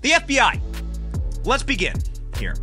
The FBI. Let's begin here.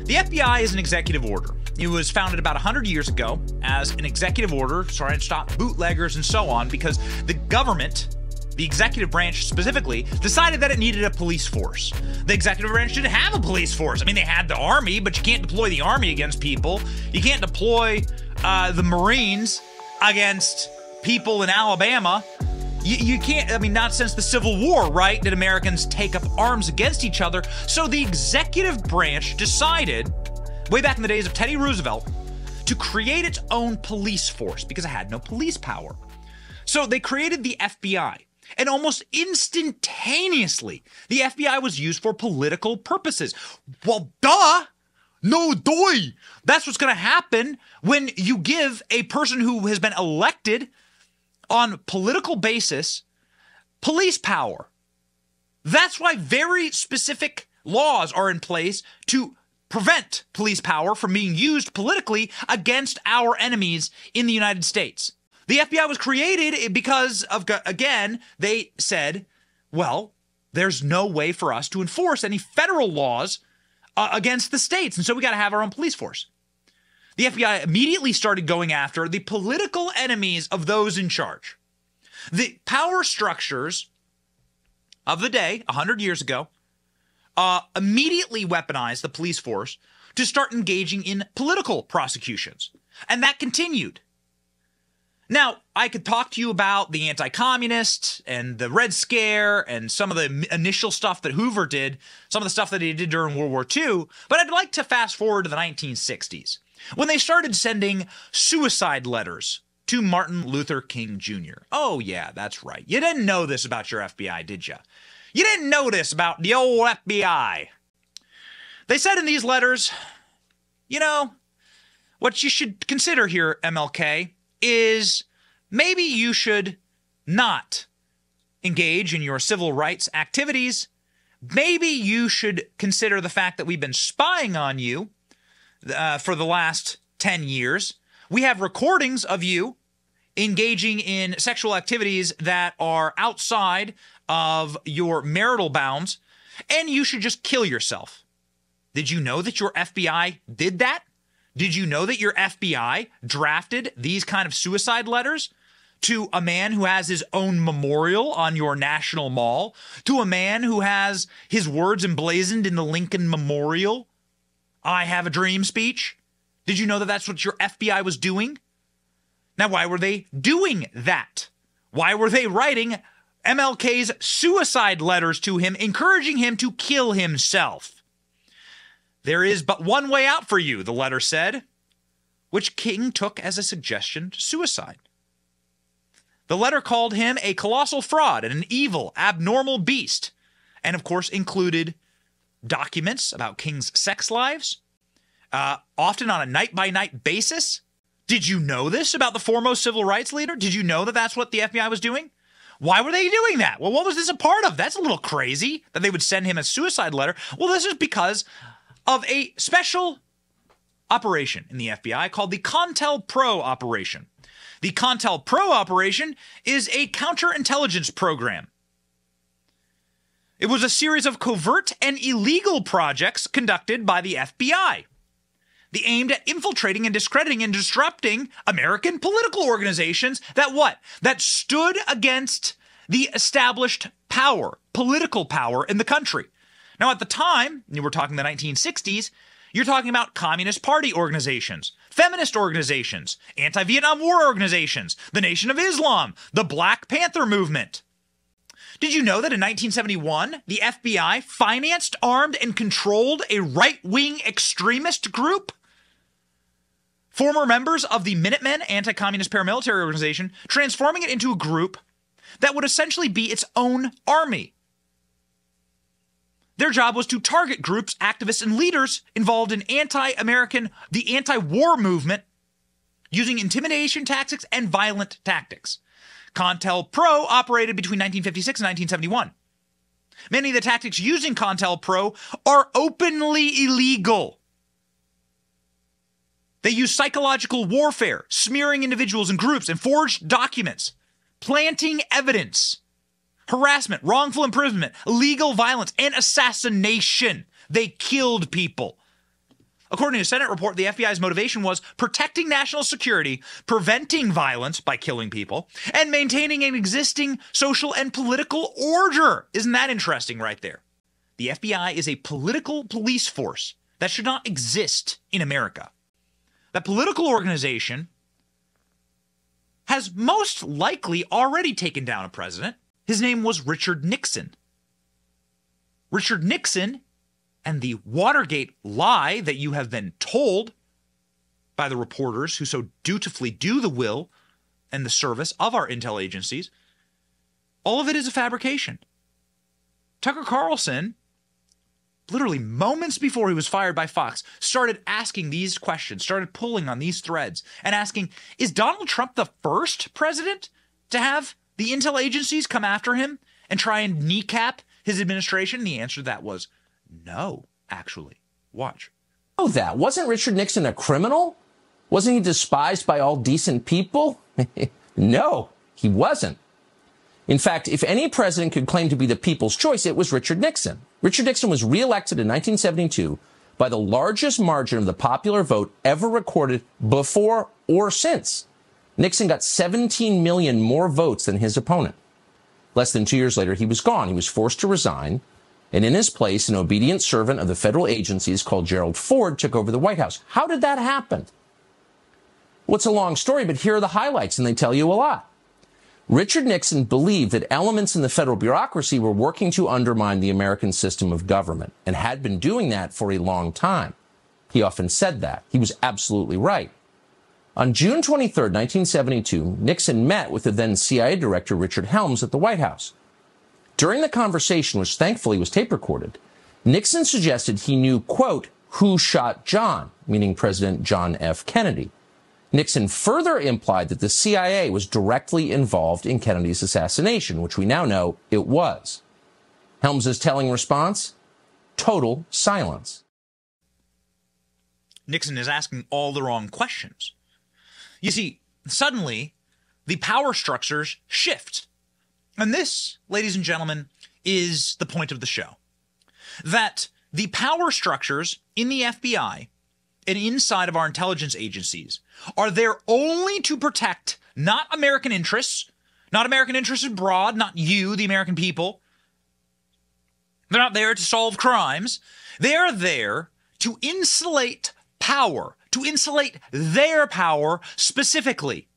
The FBI is an executive order. It was founded about 100 years ago as an executive order trying to stop bootleggers and so on because the government, the executive branch specifically, decided that it needed a police force. The executive branch didn't have a police force. I mean, they had the army, but you can't deploy the army against people. You can't deploy the Marines against people in Alabama. You can't, I mean, not since the Civil War, right, did Americans take up arms against each other. So the executive branch decided, way back in the days of Teddy Roosevelt, to create its own police force because it had no police power. So they created the FBI. And almost instantaneously, the FBI was used for political purposes. Well, duh! No doy! That's what's going to happen when you give a person who has been elected on political basis police power. That's why very specific laws are in place to prevent police power from being used politically against our enemies in the United States. The FBI was created because of, again, they said, well, there's no way for us to enforce any federal laws against the states, and so we got to have our own police force. The FBI immediately started going after the political enemies of those in charge. The power structures of the day, 100 years ago, immediately weaponized the police force to start engaging in political prosecutions. And that continued. Now, I could talk to you about the anti-communists and the Red Scare and some of the initial stuff that Hoover did, some of the stuff that he did during World War II, but I'd like to fast forward to the 1960s, when they started sending suicide letters to Martin Luther King Jr. Oh, yeah, that's right. You didn't know this about your FBI, did you? You didn't know this about the old FBI. They said in these letters, you know, what you should consider here, MLK, is maybe you should not engage in your civil rights activities. Maybe you should consider the fact that we've been spying on you for the last 10 years. We have recordings of you engaging in sexual activities that are outside of your marital bounds, and you should just kill yourself. Did you know that your FBI did that? Did you know that your FBI drafted these kind of suicide letters to a man who has his own memorial on your National Mall, to a man who has his words emblazoned in the Lincoln Memorial, I have a dream speech? Did you know that that's what your FBI was doing? Now, why were they doing that? Why were they writing MLK's suicide letters to him, encouraging him to kill himself? There is but one way out for you, the letter said, which King took as a suggestion to suicide. The letter called him a colossal fraud and an evil, abnormal beast, and of course included documents about King's sex lives, often on a night-by-night basis. Did you know this about the foremost civil rights leader? Did you know that that's what the FBI was doing? Why were they doing that? Well, what was this a part of? That's a little crazy that they would send him a suicide letter. Well, this is because of a special operation in the FBI called the CONTELPRO operation. The CONTELPRO operation is a counterintelligence program. It was a series of covert and illegal projects conducted by the FBI. They aimed at infiltrating and discrediting and disrupting American political organizations that what? That stood against the established power, political power in the country. Now, at the time, you were talking the 1960s, you're talking about Communist Party organizations, feminist organizations, anti-Vietnam War organizations, the Nation of Islam, the Black Panther movement. Did you know that in 1971, the FBI financed, armed, and controlled a right-wing extremist group? Former members of the Minutemen anti-communist paramilitary organization, transforming it into a group that would essentially be its own army. Their job was to target groups, activists, and leaders involved in the anti-war movement using intimidation tactics and violent tactics. CONTELPRO operated between 1956 and 1971. Many of the tactics used in CONTELPRO are openly illegal. They use psychological warfare, smearing individuals and groups, and forged documents, planting evidence, harassment, wrongful imprisonment, illegal violence, and assassination. They killed people. According to a Senate report, the FBI's motivation was protecting national security, preventing violence by killing people, and maintaining an existing social and political order. Isn't that interesting right there? The FBI is a political police force that should not exist in America. That political organization has most likely already taken down a president. His name was Richard Nixon. Richard Nixon and the Watergate lie that you have been told by the reporters who so dutifully do the will and the service of our intel agencies, all of it is a fabrication. Tucker Carlson, literally moments before he was fired by Fox, started asking these questions, started pulling on these threads and asking, is Donald Trump the first president to have the intel agencies come after him and try and kneecap his administration? And the answer to that was no, actually. Watch. Oh, that wasn't Richard Nixon a criminal? Wasn't he despised by all decent people? No, he wasn't. In fact, if any president could claim to be the people's choice, it was Richard Nixon. Richard Nixon was reelected in 1972 by the largest margin of the popular vote ever recorded before or since. Nixon got 17 million more votes than his opponent. Less than 2 years later, he was gone. He was forced to resign. And in his place, an obedient servant of the federal agencies called Gerald Ford took over the White House. How did that happen? Well, it's a long story, but here are the highlights, and they tell you a lot. Richard Nixon believed that elements in the federal bureaucracy were working to undermine the American system of government, and had been doing that for a long time. He often said that. He was absolutely right. On June 23, 1972, Nixon met with the then CIA director Richard Helms at the White House. During the conversation, which thankfully was tape recorded, Nixon suggested he knew, quote, who shot John, meaning President John F. Kennedy. Nixon further implied that the CIA was directly involved in Kennedy's assassination, which we now know it was. Helms's telling response? Total silence. Nixon is asking all the wrong questions. You see, suddenly, the power structures shift. And this, ladies and gentlemen, is the point of the show. That the power structures in the FBI and inside of our intelligence agencies are there only to protect not American interests abroad, not you, the American people. They're not there to solve crimes. They are there to insulate power, to insulate their power specifically,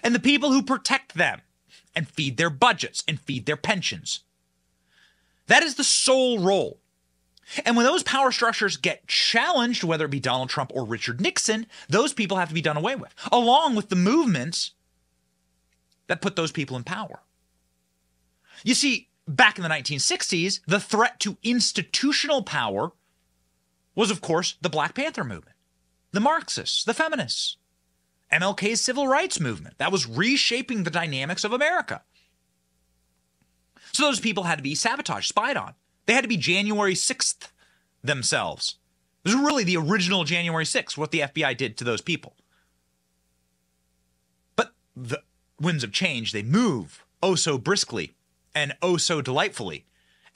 and the people who protect them and feed their budgets and feed their pensions. That is the sole role. And when those power structures get challenged, whether it be Donald Trump or Richard Nixon, those people have to be done away with, along with the movements that put those people in power. You see, back in the 1960s, the threat to institutional power was, of course, the Black Panther movement, the Marxists, the feminists, MLK's civil rights movement. That was reshaping the dynamics of America. So those people had to be sabotaged, spied on. They had to be January 6th themselves. It was really the original January 6th, what the FBI did to those people. But the winds of change, they move oh so briskly and oh so delightfully.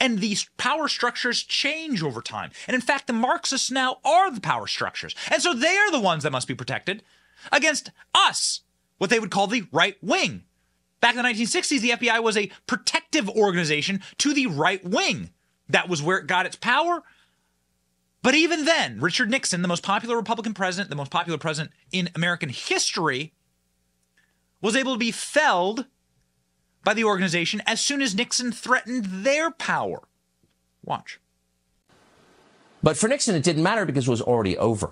And these power structures change over time. And in fact, the Marxists now are the power structures. And so they are the ones that must be protected against us, what they would call the right wing. Back in the 1960s, the FBI was a protective organization to the right wing. That was where it got its power. But even then, Richard Nixon, the most popular Republican president, the most popular president in American history, was able to be felled by the organization as soon as Nixon threatened their power. Watch. But for Nixon, it didn't matter because it was already over.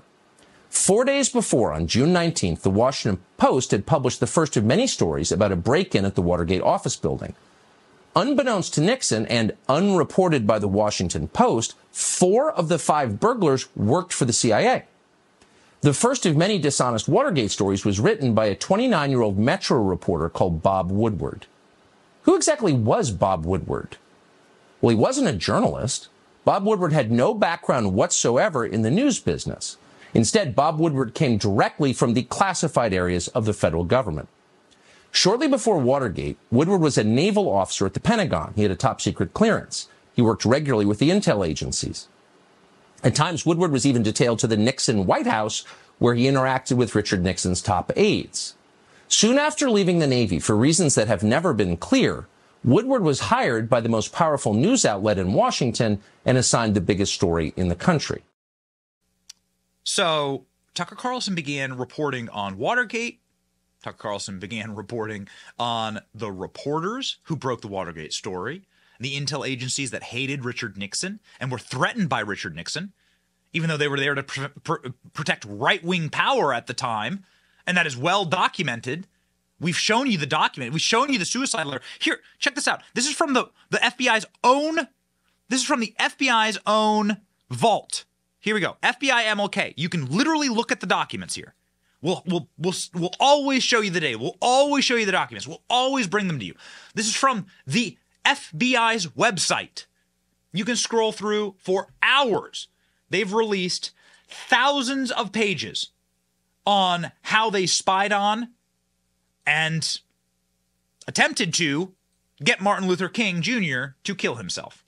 4 days before, on June 19th, the Washington Post had published the first of many stories about a break-in at the Watergate office building. Unbeknownst to Nixon and unreported by the Washington Post, 4 of the 5 burglars worked for the CIA. The first of many dishonest Watergate stories was written by a 29-year-old Metro reporter called Bob Woodward. Who exactly was Bob Woodward? Well, he wasn't a journalist. Bob Woodward had no background whatsoever in the news business. Instead, Bob Woodward came directly from the classified areas of the federal government. Shortly before Watergate, Woodward was a naval officer at the Pentagon. He had a top secret clearance. He worked regularly with the intel agencies. At times, Woodward was even detailed to the Nixon White House, where he interacted with Richard Nixon's top aides. Soon after leaving the Navy, for reasons that have never been clear, Woodward was hired by the most powerful news outlet in Washington and assigned the biggest story in the country. So Tucker Carlson began reporting on Watergate. Tucker Carlson began reporting on the reporters who broke the Watergate story, the intel agencies that hated Richard Nixon and were threatened by Richard Nixon, even though they were there to protect right-wing power at the time, and that is well documented. We've shown you the document. We've shown you the suicide letter. Here, check this out. This is from the FBI's own. This is from the FBI's own vault. Here we go. FBI MLK. You can literally look at the documents here. We'll always show you the data. We'll always show you the documents. We'll always bring them to you. This is from the FBI's website. You can scroll through for hours. They've released thousands of pages on how they spied on and attempted to get Martin Luther King Jr. to kill himself.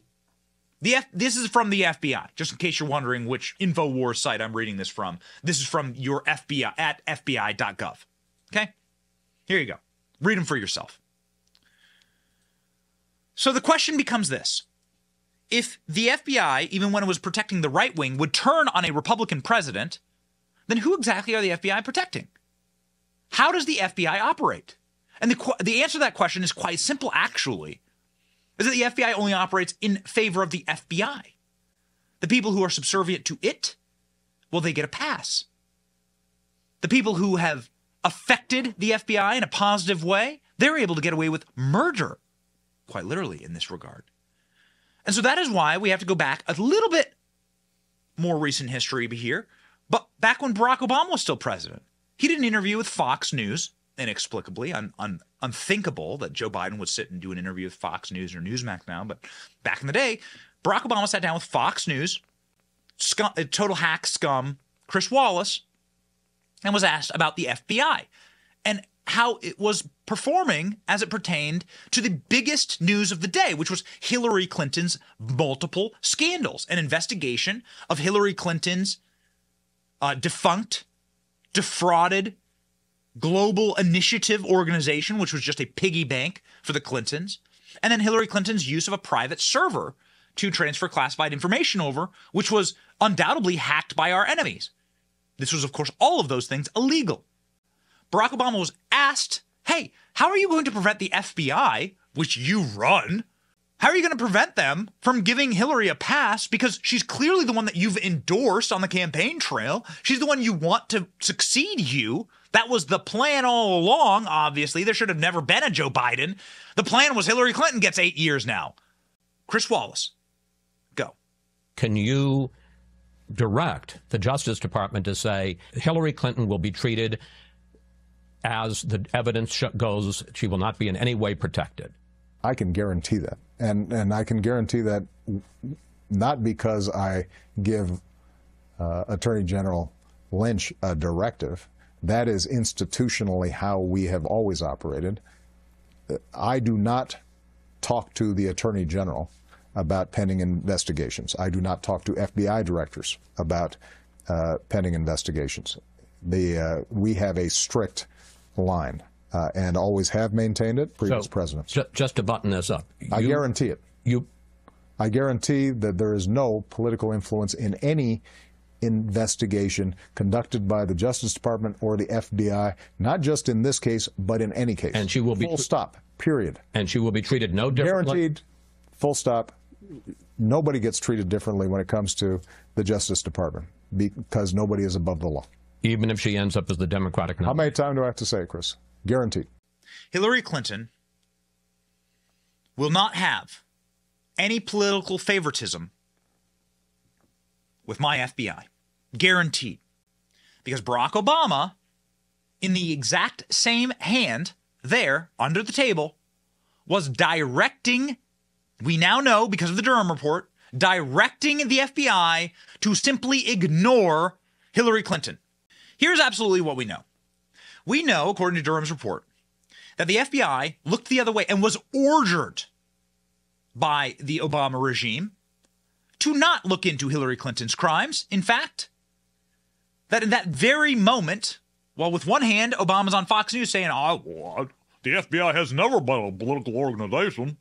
This is from the FBI, just in case you're wondering which InfoWars site I'm reading this from. This is from your FBI at FBI.gov. Okay? Here you go. Read them for yourself. So the question becomes this. If the FBI, even when it was protecting the right wing, would turn on a Republican president, then who exactly are the FBI protecting? How does the FBI operate? And the answer to that question is quite simple, actually. Is that the FBI only operates in favor of the FBI. The people who are subservient to it, well, they get a pass. The people who have affected the FBI in a positive way, they're able to get away with murder, quite literally in this regard. And so that is why we have to go back a little bit more recent history here, but back when Barack Obama was still president. He did an interview with Fox News, inexplicably, unthinkable that Joe Biden would sit and do an interview with Fox News or Newsmax now, but back in the day, Barack Obama sat down with Fox News, total hack scum, Chris Wallace, and was asked about the FBI and how it was performing as it pertained to the biggest news of the day, which was Hillary Clinton's multiple scandals, an investigation of Hillary Clinton's defunct, defrauded Global Initiative organization, which was just a piggy bank for the Clintons, and then Hillary Clinton's use of a private server to transfer classified information over, which was undoubtedly hacked by our enemies. This was, of course, all of those things illegal. Barack Obama was asked, hey, how are you going to prevent the FBI, which you run, how are you going to prevent them from giving Hillary a pass? Because she's clearly the one that you've endorsed on the campaign trail. She's the one you want to succeed you. That was the plan all along, obviously. There should have never been a Joe Biden. The plan was Hillary Clinton gets 8 years now. Chris Wallace, go. Can you direct the Justice Department to say Hillary Clinton will be treated as the evidence goes, she will not be in any way protected? I can guarantee that. And I can guarantee that not because I give Attorney General Lynch a directive. That is institutionally how we have always operated. I do not talk to the Attorney General about pending investigations. I do not talk to FBI directors about pending investigations. We have a strict line. And always have maintained it, previous presidents. Just to button this up. I guarantee it. I guarantee that there is no political influence in any investigation conducted by the Justice Department or the FBI, not just in this case, but in any case. And she will be... Full stop, period. And she will be treated no differently? Guaranteed, full stop. Nobody gets treated differently when it comes to the Justice Department because nobody is above the law. Even if she ends up as the Democratic nominee? How many times do I have to say it, Chris? Guaranteed. Hillary Clinton will not have any political favoritism with my FBI. Guaranteed. Because Barack Obama, in the exact same hand there, under the table, was directing, we now know because of the Durham report, directing the FBI to simply ignore Hillary Clinton. Here's absolutely what we know. We know, according to Durham's report, that the FBI looked the other way and was ordered by the Obama regime to not look into Hillary Clinton's crimes. In fact, that in that very moment, while with one hand, Obama's on Fox News saying, the FBI has never been a political organization,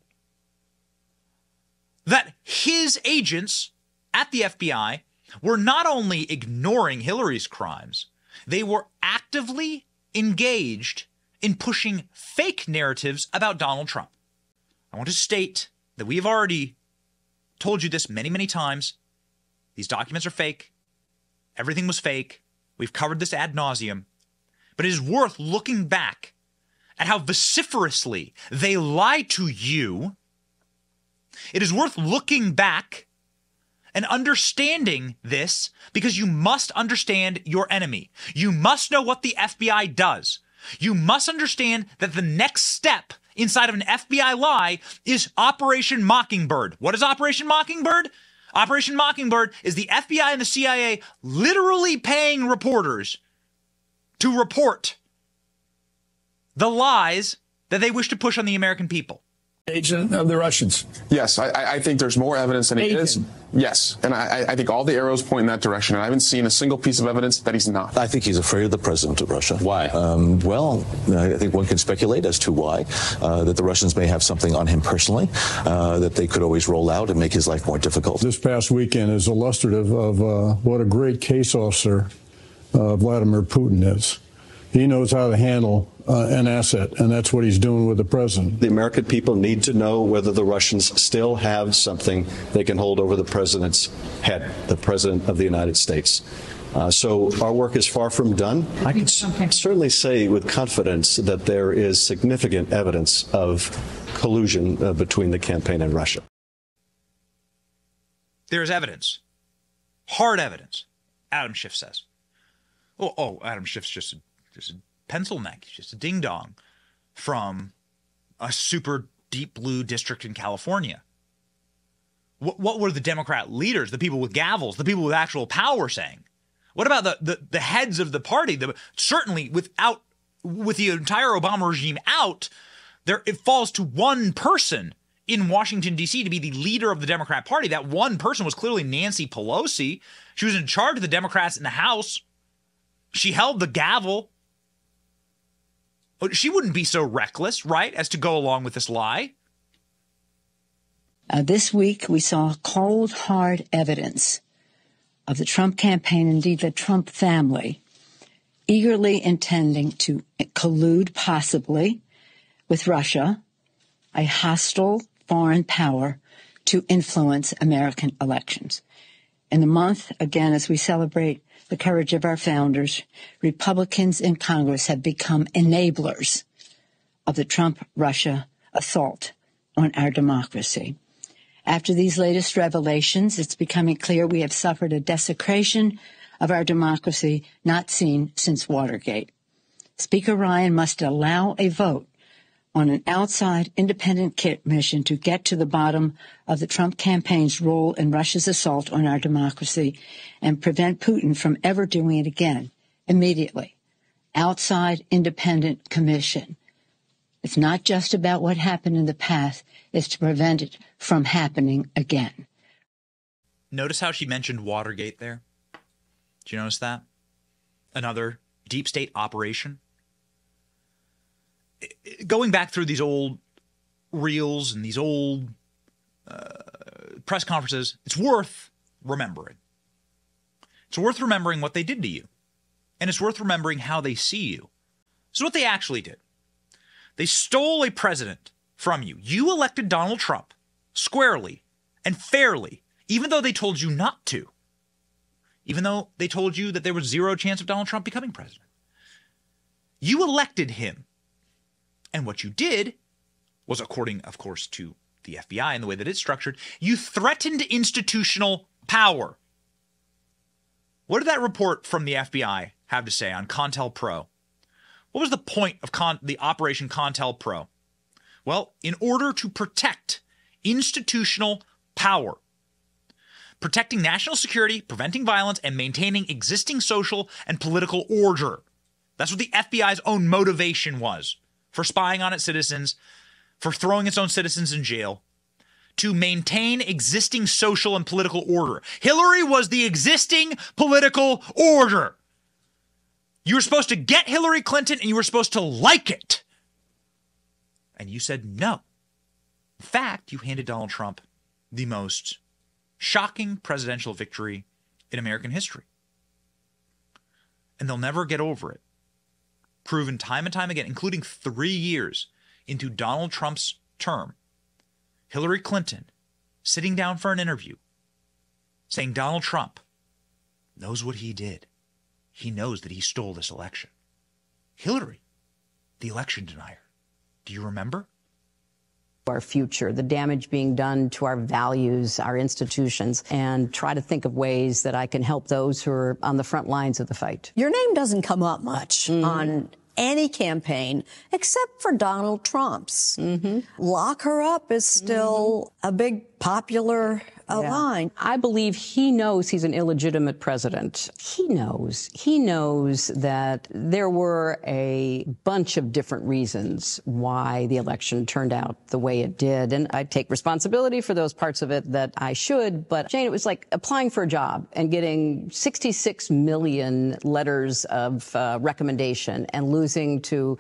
that his agents at the FBI were not only ignoring Hillary's crimes, they were actively engaged in pushing fake narratives about Donald Trump. I want to state that we have already told you this many, many times. These documents are fake. Everything was fake. We've covered this ad nauseum. But it is worth looking back at how vociferously they lie to you. It is worth looking back and understanding this, because you must understand your enemy. You must know what the FBI does. You must understand that the next step inside of an FBI lie is Operation Mockingbird. What is Operation Mockingbird? Operation Mockingbird is the FBI and the CIA literally paying reporters to report the lies that they wish to push on the American people. Agent of the Russians. Yes, I think there's more evidence than he is. Yes, and I think all the arrows point in that direction, and I haven't seen a single piece of evidence that he's not. I think he's afraid of the president of Russia. Why? Well, I think one can speculate as to why. That the Russians may have something on him personally that they could always roll out and make his life more difficult. This past weekend is illustrative of what a great case officer Vladimir Putin is. He knows how to handle an asset, and that's what he's doing with the president. The American people need to know whether the Russians still have something they can hold over the president's head, the president of the United States. So our work is far from done. I can certainly say with confidence that there is significant evidence of collusion between the campaign and Russia. There's evidence. Hard evidence, Adam Schiff says. Adam Schiff's just a pencil neck. He's just a ding-dong from a super deep blue district in California. What were the Democrat leaders, the people with gavels, the people with actual power saying? What about the heads of the party? Certainly with the entire Obama regime out, it falls to one person in Washington, D.C. to be the leader of the Democrat Party. That one person was clearly Nancy Pelosi. She was in charge of the Democrats in the House. She held the gavel. She wouldn't be so reckless, right, as to go along with this lie. This week, we saw cold, hard evidence of the Trump campaign, indeed the Trump family, eagerly intending to collude possibly with Russia, a hostile foreign power, to influence American elections. In the month, again, as we celebrate the courage of our founders, Republicans in Congress have become enablers of the Trump-Russia assault on our democracy. After these latest revelations, it's becoming clear we have suffered a desecration of our democracy not seen since Watergate. Speaker Ryan must allow a vote on an outside independent commission to get to the bottom of the Trump campaign's role in Russia's assault on our democracy and prevent Putin from ever doing it again immediately. Outside independent commission. It's not just about what happened in the past, it's to prevent it from happening again. Notice how she mentioned Watergate there? Did you notice that? Another deep state operation? Going back through these old reels and these old press conferences, it's worth remembering. It's worth remembering what they did to you. And it's worth remembering how they see you. This is what they actually did. They stole a president from you. You elected Donald Trump squarely and fairly, even though they told you not to. Even though they told you that there was zero chance of Donald Trump becoming president. You elected him. And what you did was, according, of course, to the FBI and the way that it's structured, you threatened institutional power. What did that report from the FBI have to say on CONTELPRO? What was the point of the Operation CONTELPRO? Well, in order to protect institutional power, protecting national security, preventing violence, and maintaining existing social and political order. That's what the FBI's own motivation was for spying on its citizens, for throwing its own citizens in jail, to maintain existing social and political order. Hillary was the existing political order. You were supposed to get Hillary Clinton and you were supposed to like it. And you said no. In fact, you handed Donald Trump the most shocking presidential victory in American history. And they'll never get over it. Proven time and time again, including 3 years into Donald Trump's term, Hillary Clinton sitting down for an interview saying Donald Trump knows what he did. He knows that he stole this election. Hillary, the election denier. Do you remember? Our future, the damage being done to our values, our institutions, and try to think of ways that I can help those who are on the front lines of the fight. Your name doesn't come up much on any campaign except for Donald Trump's. Lock her up is still a big popular line. I believe he knows he's an illegitimate president. He knows that there were a bunch of different reasons why the election turned out the way it did. And I take responsibility for those parts of it that I should. But Jane, it was like applying for a job and getting 66 million letters of recommendation and losing to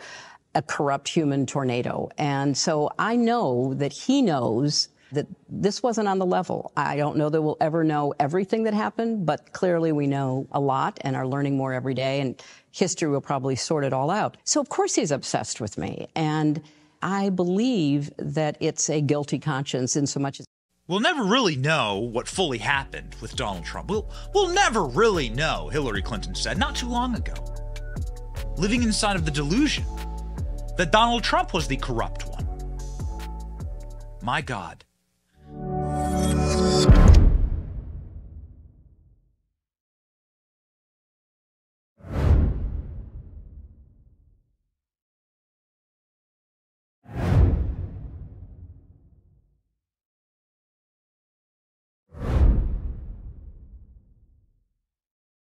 a corrupt human tornado. And so I know that he knows that this wasn't on the level. I don't know that we'll ever know everything that happened, but clearly we know a lot and are learning more every day, and history will probably sort it all out. So of course he's obsessed with me, and I believe that it's a guilty conscience in so much as... We'll never really know what fully happened with Donald Trump. We'll never really know, Hillary Clinton said not too long ago, living inside of the delusion that Donald Trump was the corrupt one. My God.